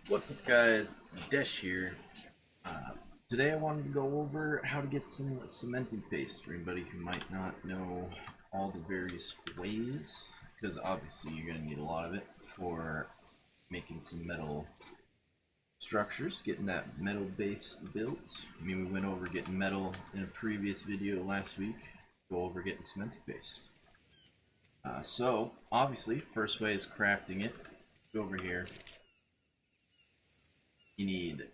What's up, guys? Desh here. Today I wanted to go over how to get some cementing paste for anybody who might not know all the various ways, because obviously you're going to need a lot of it for making some metal structures, getting that metal base built. I mean, we went over getting metal in a previous video last week. Let's go over getting cementing paste. So, obviously, first way is crafting it. Go over here. You need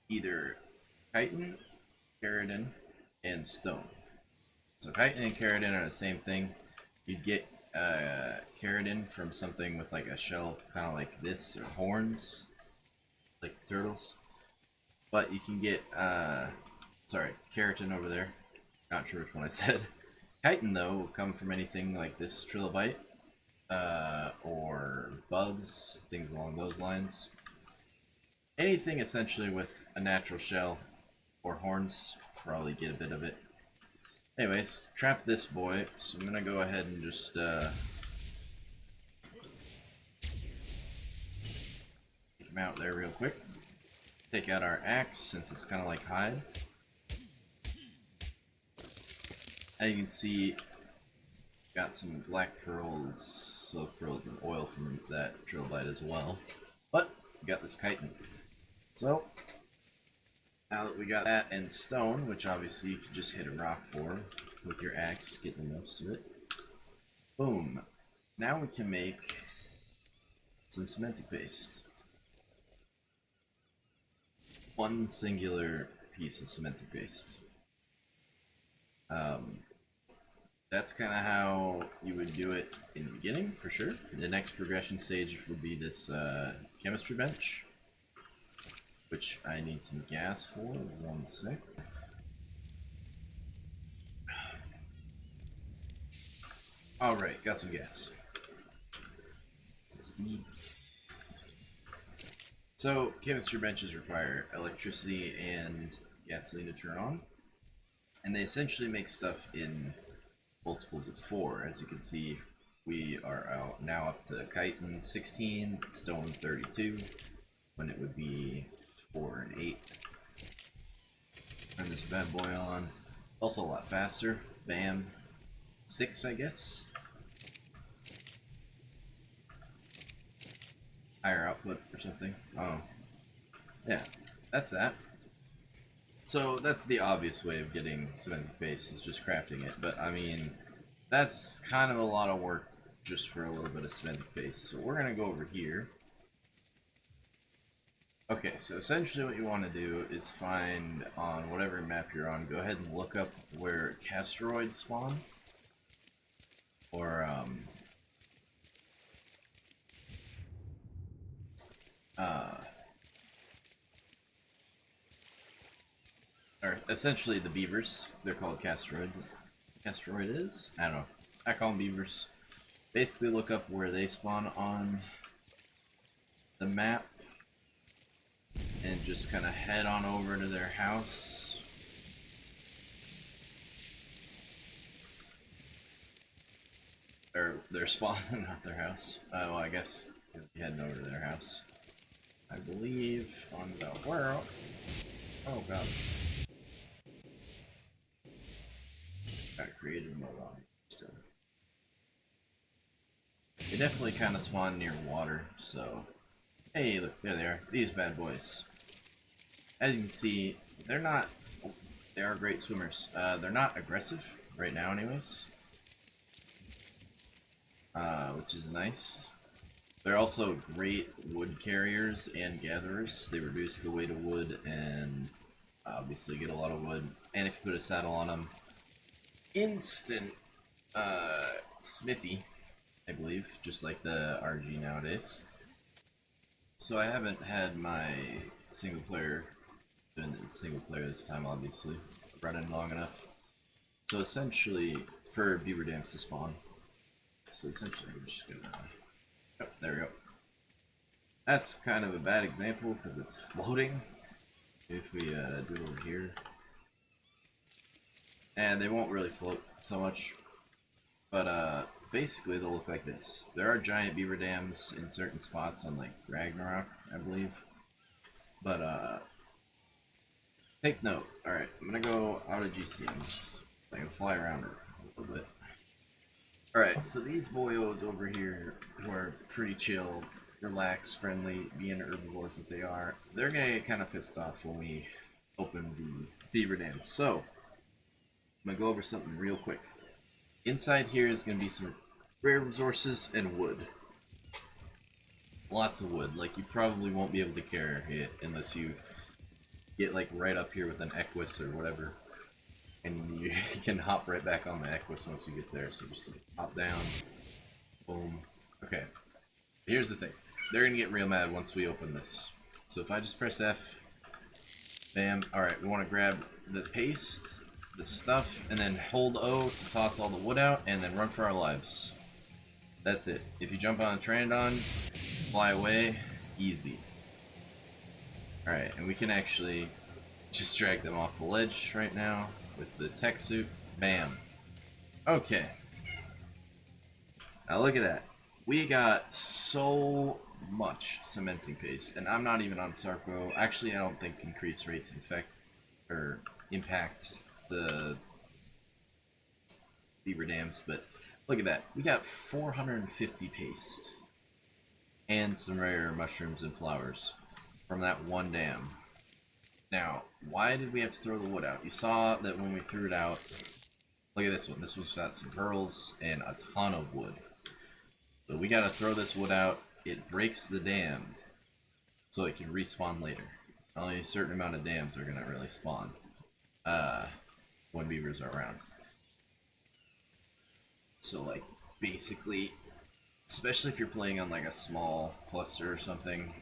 either chitin, keratin, and stone. So chitin and keratin are the same thing. You'd get keratin from something with like a shell kind of like this, or horns, like turtles. But you can get, sorry, keratin over there. Not sure which one I said. Chitin, though, will come from anything like this trilobite, or bugs, things along those lines. Anything essentially with a natural shell or horns, probably get a bit of it. Anyways, trap this boy, so I'm gonna go ahead and just take him out there real quick. Take out our axe since it's kind of like hide. As you can see, got some black pearls, silk pearls, and oil from that trilobite as well. But we got this chitin. So now that we got that and stone, which obviously you can just hit a rock for with your axe, get the most of it. Boom. Now we can make some cementing paste. One singular piece of cementing paste. That's kind of how you would do it in the beginning, for sure. The next progression stage would be this chemistry bench, which I need some gas for. 1 sec. Alright, got some gas. So, chemistry benches require electricity and gasoline to turn on. And they essentially make stuff in multiples of 4. As you can see, we are now up to chitin 16, stone 32, when it would be 4 and 8. Turn this bad boy on. Also a lot faster. Bam. 6, I guess. Higher output or something. Oh. Yeah, that's that. So that's the obvious way of getting cementing paste, is just crafting it. But I mean, that's kind of a lot of work just for a little bit of cementing paste. So we're gonna go over here. Okay, so essentially what you want to do is find, on whatever map you're on, go ahead and look up where asteroids spawn. Or, or essentially the beavers. They're called castroids. Castroids? I don't know. I call them beavers. Basically look up where they spawn on the map and just kind of head on over to their house. Or their spawn, not their house. Well, I guess you'll be heading over to their house. I believe on the world. Oh god. Got creative mode on still. They definitely kind of spawn near water, so. Hey, look, there they are. These bad boys. As you can see, they're not. They are great swimmers. They're not aggressive right now, anyways. Which is nice. They're also great wood carriers and gatherers. They reduce the weight of wood and obviously get a lot of wood. And if you put a saddle on them, instant smithy, I believe, just like the RG nowadays. So I haven't had my single player doing the single player this time, obviously. I've run in long enough. So essentially, for beaver dams to spawn. So essentially, I'm just gonna. Oh, there we go. That's kind of a bad example because it's floating. If we do it over here, and they won't really float so much, but basically they'll look like this. There are giant beaver dams in certain spots on like Ragnarok, I believe. But take note. Alright, I'm gonna go out of GCM. So I can fly around it a little bit. Alright, so these boyos over here who are pretty chill, relaxed, friendly, being herbivores that they are, they're gonna get kind of pissed off when we open the beaver dam. So, I'm gonna go over something real quick. Inside here is gonna be some rare resources and wood. Lots of wood. Like, you probably won't be able to carry it unless you get like right up here with an Equus or whatever. And you can hop right back on the Equus once you get there. So just like, hop down, boom. Okay, here's the thing. They're gonna get real mad once we open this. So if I just press F, bam. Alright, we want to grab the paste, the stuff, and then hold O to toss all the wood out, and then run for our lives. That's it. If you jump on a Pteranodon, fly away, easy. Alright, and we can actually just drag them off the ledge right now with the tech suit. Bam. Okay. Now look at that. We got so much cementing paste, and I'm not even on Sarco. Actually, I don't think increased rates impact the beaver dams, but look at that. We got 450 paste and some rare mushrooms and flowers from that one dam. Now, why did we have to throw the wood out? You saw that when we threw it out. Look at this one. This one's got some pearls and a ton of wood. So we gotta throw this wood out. It breaks the dam, so it can respawn later. Only a certain amount of dams are gonna really spawn when beavers are around. So like basically, especially if you're playing on like a small cluster or something,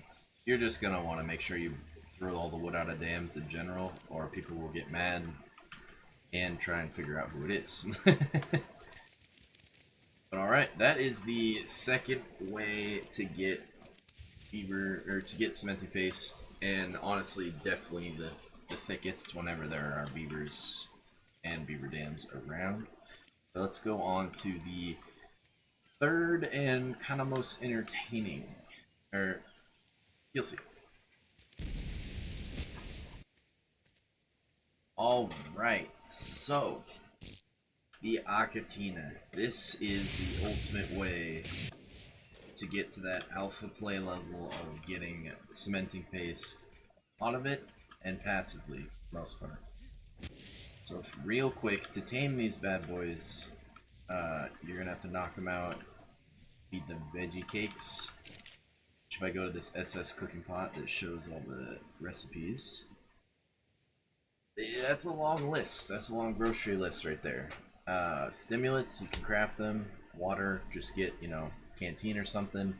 you're just gonna want to make sure you throw all the wood out of dams in general, or people will get mad and try and figure out who it is. But alright, that is the second way to get beaver, or to get cementing paste, and honestly definitely the thickest whenever there are beavers and beaver dams around. So let's go on to the third and kind of most entertaining, or you'll see. Alright, so the Akatina. This is the ultimate way to get to that alpha play level of getting cementing paste out of it and passively, for the most part. So real quick, to tame these bad boys, you're gonna have to knock them out, feed them veggie cakes. If I go to this SS cooking pot that shows all the recipes, that's a long list. That's a long grocery list right there. Stimulants, you can craft them. Water, just get, you know, canteen or something.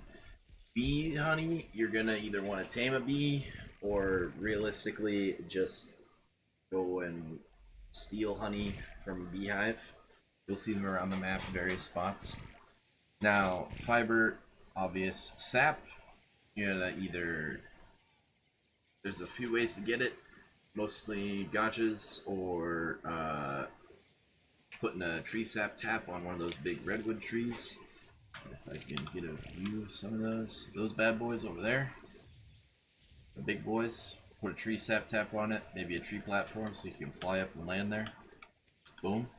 Bee honey, you're gonna either want to tame a bee or realistically just go and steal honey from a beehive. You'll see them around the map in various spots. Now, fiber, obvious. Sap, you're gonna either, there's a few ways to get it. Mostly gotchas or putting a tree sap tap on one of those big redwood trees. If I can get a view of some of those bad boys over there, the big boys. Put a tree sap tap on it, maybe a tree platform so you can fly up and land there. Boom.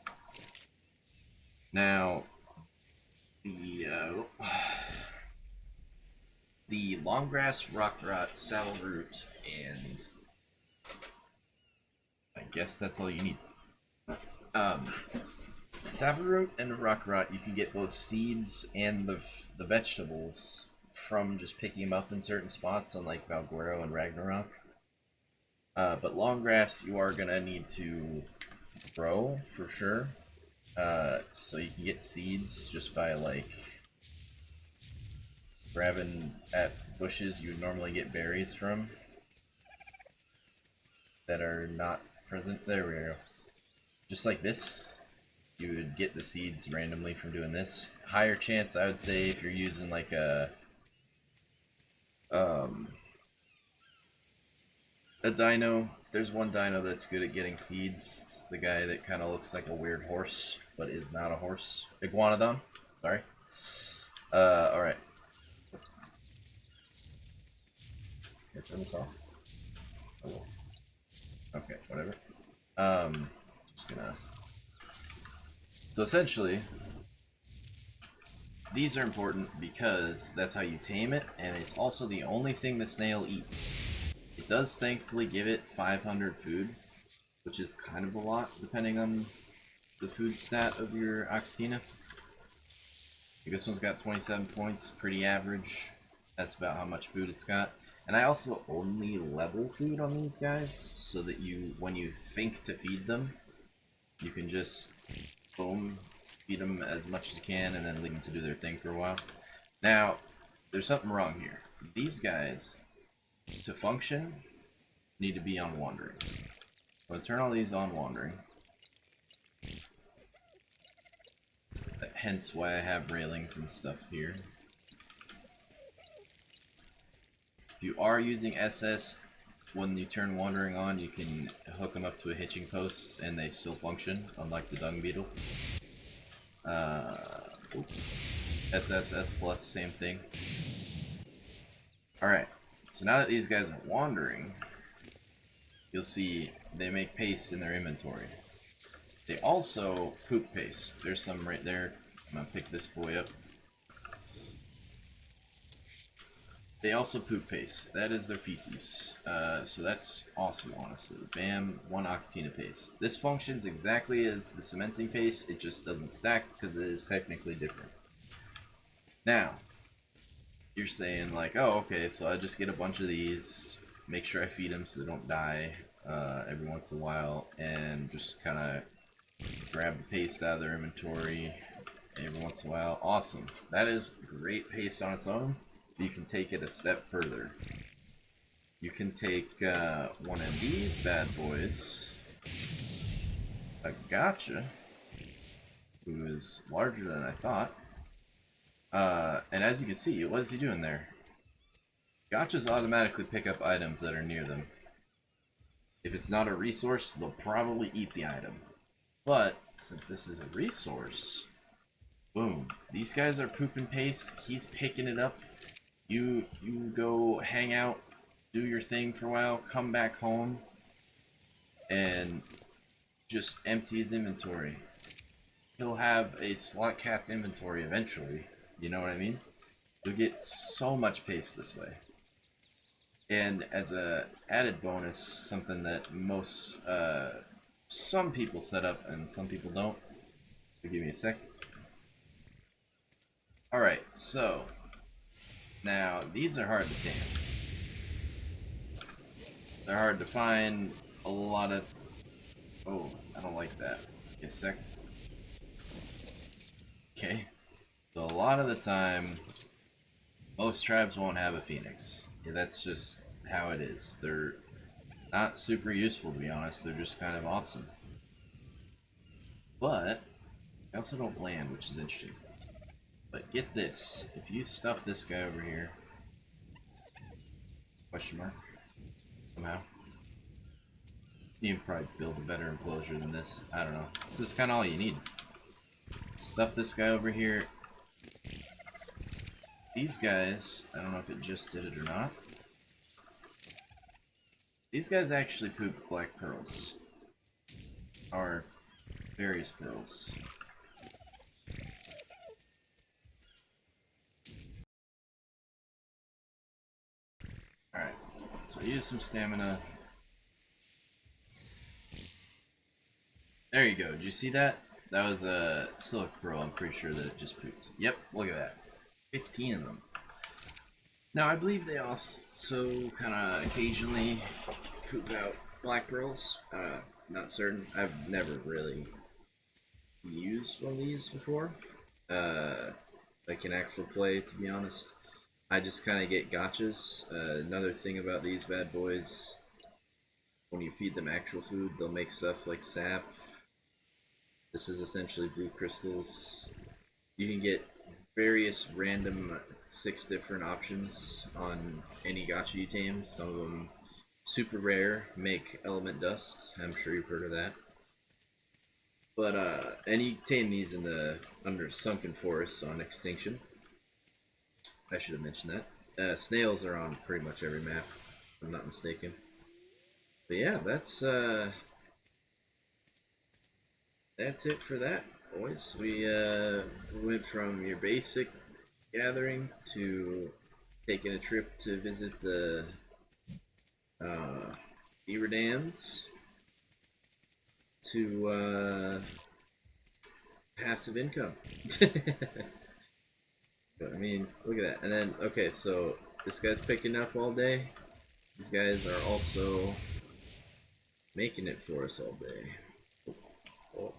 Now, the longgrass, rock rot, saddle root, and I guess that's all you need. Saproot and rock rot, you can get both seeds and the vegetables from just picking them up in certain spots on like Valguero and Ragnarok. But long grass you are gonna need to grow for sure. So you can get seeds just by like grabbing at bushes you would normally get berries from that are not present. There we go. Just like this, you would get the seeds randomly from doing this. Higher chance, I would say, if you're using like a dino. There's one dino that's good at getting seeds. The guy that kind of looks like a weird horse, but is not a horse. Iguanodon. Sorry. Alright. Turn this off. Okay, whatever. Just gonna... So essentially, these are important because that's how you tame it, and it's also the only thing the snail eats. It does thankfully give it 500 food, which is kind of a lot depending on the food stat of your Octina. This one's got 27 points, pretty average. That's about how much food it's got. And I also only level food on these guys, so that you, when you think to feed them, you can just, boom, feed them as much as you can, and then leave them to do their thing for a while. Now, there's something wrong here. These guys, to function, need to be on wandering. So I'll turn all these on wandering. Hence why I have railings and stuff here. If you are using SS, when you turn wandering on, you can hook them up to a hitching post and they still function, unlike the dung beetle. SSS plus, same thing. Alright, so now that these guys are wandering, you'll see they make paste in their inventory. They also poop paste. There's some right there. I'm gonna pick this boy up. They also poop paste. That is their feces. So that's awesome, honestly. Bam, 1 Octina paste. This functions exactly as the cementing paste. It just doesn't stack because it is technically different. Now, you're saying like, oh, okay, so I just get a bunch of these, make sure I feed them so they don't die every once in a while, and just kind of grab the paste out of their inventory every once in a while. Awesome. That is great paste on its own. You can take it a step further. You can take one of these bad boys, a gotcha, who is larger than I thought. And as you can see, what is he doing there? Gotchas automatically pick up items that are near them. If it's not a resource, they'll probably eat the item. But since this is a resource, boom. These guys are pooping paste. He's picking it up. You go hang out, do your thing for a while, come back home, and just empty his inventory. He'll have a slot-capped inventory eventually, you know what I mean? You'll get so much paste this way. And as a added bonus, something that some people set up and some people don't. So give me a sec. Alright, so now these are hard to tame. They're hard to find. A lot of... Oh, I don't like that. Give me a sec. Okay. So a lot of the time, most tribes won't have a phoenix. Yeah, that's just how it is. They're not super useful, to be honest. They're just kind of awesome. But they also don't land, which is interesting. But get this. If you stuff this guy over here, question mark, somehow, you can probably build a better enclosure than this. I don't know. This is kind of all you need. Stuff this guy over here. These guys, I don't know if it just did it or not. These guys actually poop black pearls. Or various pearls. Alright, so use some stamina. There you go. Did you see that? That was a silk pearl. I'm pretty sure that it just pooped. Yep, look at that. 15 of them. Now, I believe they also kind of occasionally poop out black pearls. Not certain. I've never really used one of these before. Like in actual play, to be honest. I just kind of get gotchas. Another thing about these bad boys, when you feed them actual food, they'll make stuff like sap. This is essentially blue crystals. You can get various random 6 different options on any gotcha you tame. Some of them super rare, make element dust. I'm sure you've heard of that. But and you tame these in the under sunken forest on extinction. I should have mentioned that. Snails are on pretty much every map, if I'm not mistaken. But yeah, that's it for that, boys. We went from your basic gathering to taking a trip to visit the beaver dams to passive income. But, I mean, look at that. And then, okay, so this guy's picking up all day. These guys are also making it for us all day. Oh.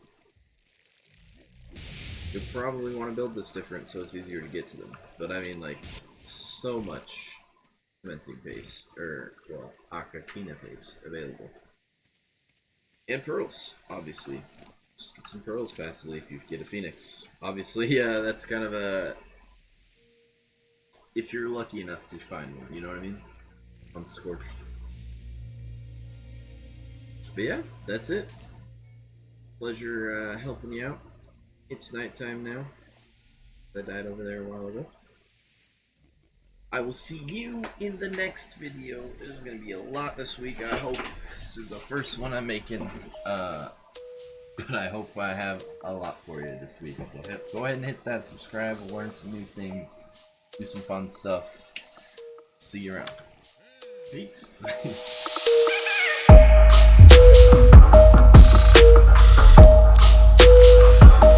You'll probably want to build this different so it's easier to get to them. But I mean, like, so much cementing paste, or, well, ARK Beginner paste available. And pearls, obviously. Just get some pearls passively if you get a phoenix. Obviously, yeah, that's kind of a... if you're lucky enough to find one, you know what I mean? Unscorched. But yeah, that's it. Pleasure helping you out. It's nighttime now. I died over there a while ago. I will see you in the next video. There's gonna be a lot this week, I hope. This is the first one I'm making. But I hope I have a lot for you this week. So go ahead and hit that subscribe, learn some new things, do some fun stuff. See you around. Peace.